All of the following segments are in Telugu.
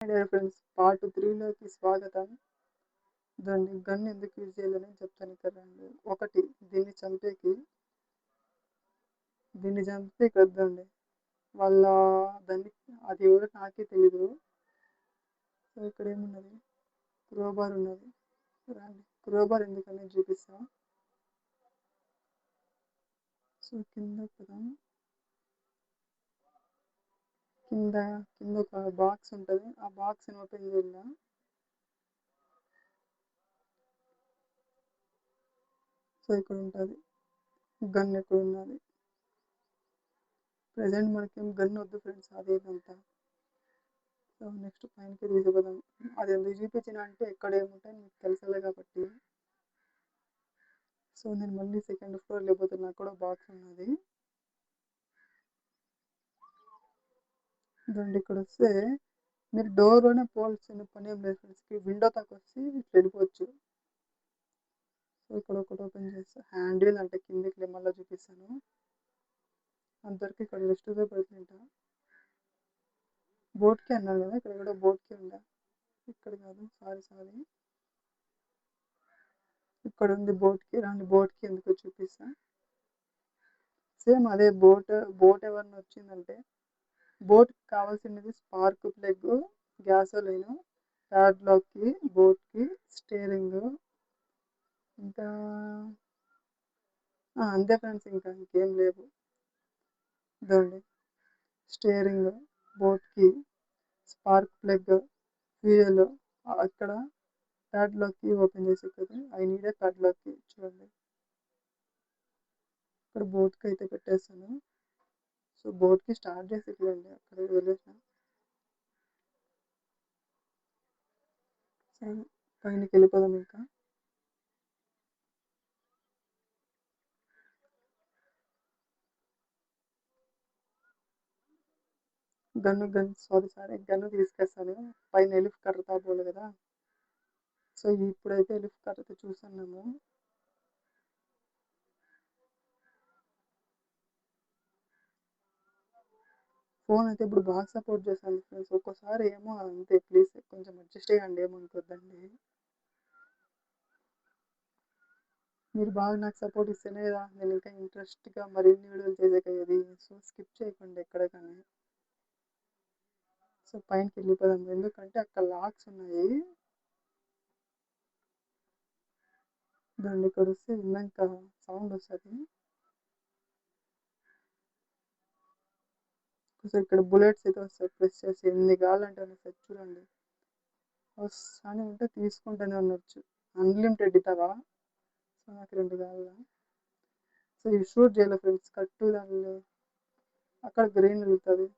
డియర్ ఫ్రెండ్స్, పార్ట్ 3లోకి స్వాగతం. దాన్ని గన్ ఎందుకు యూజ్ చేయాలని చెప్తాను కదండి. ఒకటి, దీన్ని చంపేకి వద్దండి. వాళ్ళ దాన్ని అది ఎవరో నాకే తెలీదు. సో ఇక్కడ ఏమున్నది, క్రోబార్ ఉన్నది. రండి, క్రోబార్ ఎందుకనేది చూపిస్తా. సో కింద కదా, కింద ఒక బాక్స్ ఉంటుంది. ఆ బాక్స్ని ఓపెన్ చేయాల. సో ఇక్కడ ఉంటుంది గన్. ఎక్కడ ఉన్నది ప్రజెంట్ మనకేం గన్ వద్దు ఫ్రెండ్స్, అదేదంతా. సో నెక్స్ట్ పైనకి తీసుకుపోదాం. అది ఎందుకు చూపించిన అంటే ఎక్కడ ఏముంటాయి మీకు తెలుసలే కాబట్టి. సో నేను మళ్ళీ సెకండ్ ఫ్లోర్ లేకపోతే నాకు కూడా బాక్స్ ఉన్నది. దాంట్లో ఇక్కడ వస్తే మీరు డోర్లోనే పోవాల్సిన పని ఏం లేదు ఫ్రెండ్స్కి. విండో దాకా వచ్చి వెళ్ళిపోవచ్చు. సో ఇక్కడ ఒకటి ఓపెన్ చేస్తే హ్యాండిల్ అంటే కిందికి లెమ్మల్లో చూపిస్తాను. అందరికి ఇక్కడ వెజిటేబుల్ ప్రెసెంట్ బోట్కి అన్నారు కదా, ఇక్కడ కూడా బోట్కి ఉందా. ఇక్కడ కాదు, సారీ ఇక్కడ ఉంది బోట్కి. రాండి బోట్కి ఎందుకు చూపిస్తా. సేమ్ అదే బోట్ ఎవరన్నా వచ్చిందంటే బోట్కి కావాల్సినది స్పార్క్ ప్లగ్, గ్యాసోలిన్, ప్యాడ్లాక్కి, బోట్కి, స్టీరింగ్, ఇంకా అంతే ఫ్రెండ్స్, ఇంకా ఇంకేం లేవు. ఇదండి స్టీరింగ్, బోట్కి, స్పార్క్ ప్లగ్, ఫ్యూయల్. అక్కడ ప్యాడ్లాక్కి ఓపెన్ చేసి కదా, ఐ నీడ్ ఏ ప్యాడ్లాక్కి. చూడండి ఇక్కడ బోట్కి అయితే పెట్టేస్తాను. సో బోట్కి స్టార్ట్ చేసి ఇట్లండి అక్కడ వదిలేసిన. సరే పైనకి వెళ్ళిపోదాం. ఇంకా గన్ను తీసుకొస్తాను. పైన ఎలిఫ్ కర్రతా పోలే కదా. సో ఇప్పుడైతే ఎలిఫ్ కర్రతో చూస్తున్నాము. ఫోన్ అయితే ఇప్పుడు బాగా సపోర్ట్ చేస్తాను ఫ్రెండ్స్. ఒక్కోసారి ఏమో అంతే, ప్లీజ్ కొంచెం అడ్జస్ట్ అయ్యండి, ఏమనుకోద్దండి. మీరు బాగా నాకు సపోర్ట్ ఇస్తేనే కదా నేను ఇంకా ఇంట్రెస్ట్గా మరిన్ని వీడియోలు చేసేది. సో స్కిప్ చేయకండి ఎక్కడ కానీ. సో పైనకి వెళ్ళిపోదాం, ఎందుకంటే అక్కడ లాక్స్ ఉన్నాయి. దాన్ని ఇక్కడ వస్తే ఇంకా సౌండ్ వస్తుంది. సో ఇక్కడ బుల్లెట్స్ అయితే వస్తాయి. ప్రెస్ చేసి ఎన్ని కావాలంటే అన్ని సెట్ చూడండి. వస్తానే ఉంటే తీసుకుంటూనే ఉండొచ్చు. అన్లిమిటెడ్ ఇతావా. సో నాకు 2 కావాలా. సో ఈ షూట్ చేయాలి ఫ్రెండ్స్. కట్టు దానిలో అక్కడ గ్రీన్ వెళ్తుంది.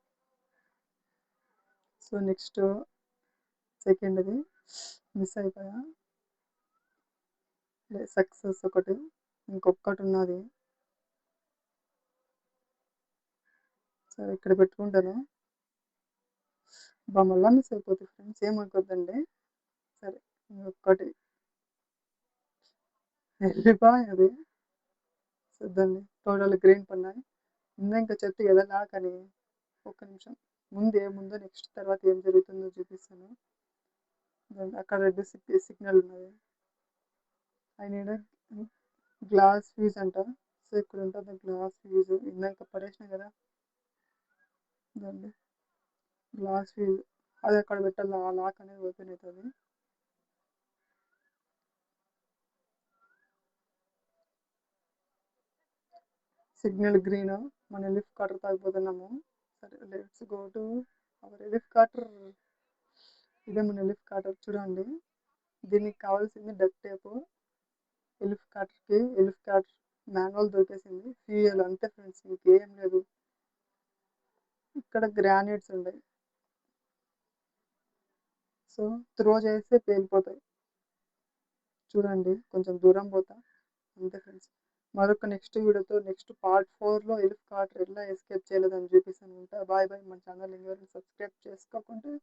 సో నెక్స్ట్ సెకండ్ది మిస్ అయిపోయా. సక్సెస్ ఒకటి, ఇంకొకటి ఉన్నది. సరే ఇక్కడ పెట్టుకుంటాను. మళ్ళా మిస్ అయిపోతుంది ఫ్రెండ్స్, ఏమనుకోద్దండి. సరే ఇంకొకటి వెళ్ళిపోయి చూద్దండి. Total green పన్నాయి. ఇంకా చెట్టు కదా నాకని. ఒక్క నిమిషం, ముందు ఏముందో నెక్స్ట్ తర్వాత ఏం జరుగుతుందో చూపిస్తాను. అక్కడ రెడ్ సిగ్నల్ ఉన్నది. ఐ నీడ్ గ్లాస్ ఫ్యూజ్ అంట. సో ఇక్కడ ఉంటుంది గ్లాస్ ఫ్యూజ్. ఇందాక పడేసిన కదా దాన్ని, గ్లాస్ ఫ్యూజ్. అది అక్కడ పెట్టాలి. ఆ లాక్ అనేది ఓపెన్ అవుతుంది. Signal green. మన లిఫ్ట్ కటర్ తాగిపోతున్నాము. సరే let's go to our lift cutter. ఇదే మన లిఫ్ట్ కటర్ చూడండి. దీనికి కావాల్సింది duct tape. Lift cutter manual దొరికేసింది. ఫ్యూయల్ అంతే ఫ్రెండ్స్, ఇంకేం లేదు. ఇక్కడ గ్రానైట్స్ ఉన్నాయి. సో త్రో చేస్తే పేలిపోతాయి. చూడండి కొంచెం దూరం పోతా. అంతే ఫ్రెండ్స్. మరొక నెక్స్ట్ వీడియోతో నెక్స్ట్ పార్ట్ 4లో ఎలిఫ్ కార్టర్ ఎలా ఎస్కేప్ చేయలేదని చూపిస్తాను. ఉంటా. Bye bye. మన ఛానల్ ఎవరైనా సబ్స్క్రైబ్ చేసుకోకుంటే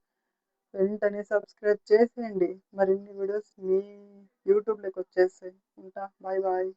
వెంటనే సబ్స్క్రైబ్ చేసేయండి. మరిన్ని వీడియోస్ మీ యూట్యూబ్లోకి వచ్చేస్తాయి. ఉంటా. Bye bye.